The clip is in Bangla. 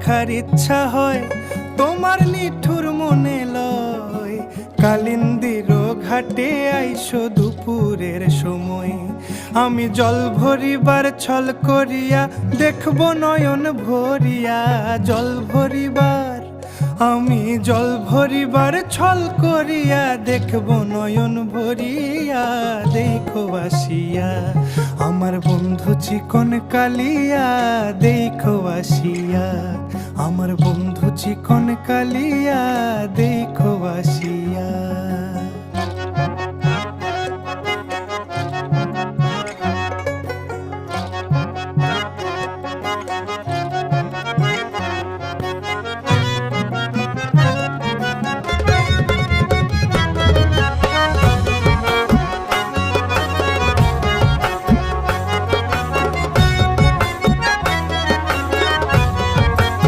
দেখার ইচ্ছা হয়, তোমার নিঠুর মনে লয়। কালিন্দির ঘাটে আইসো দুপুরের সময়, আমি জল ভরিবার ছল করিয়া দেখব নয়ন ভরিয়া। জল ভরিবার, আমি জল ভরিবার ছল করিয়া দেখব নয়ন ভরিয়া। দেখো আসিয়া আমার বন্ধু চিকন কালিয়া, দেখো আসিয়া আমার বন্ধু চিকন কালিয়া, দেখো আসিয়া।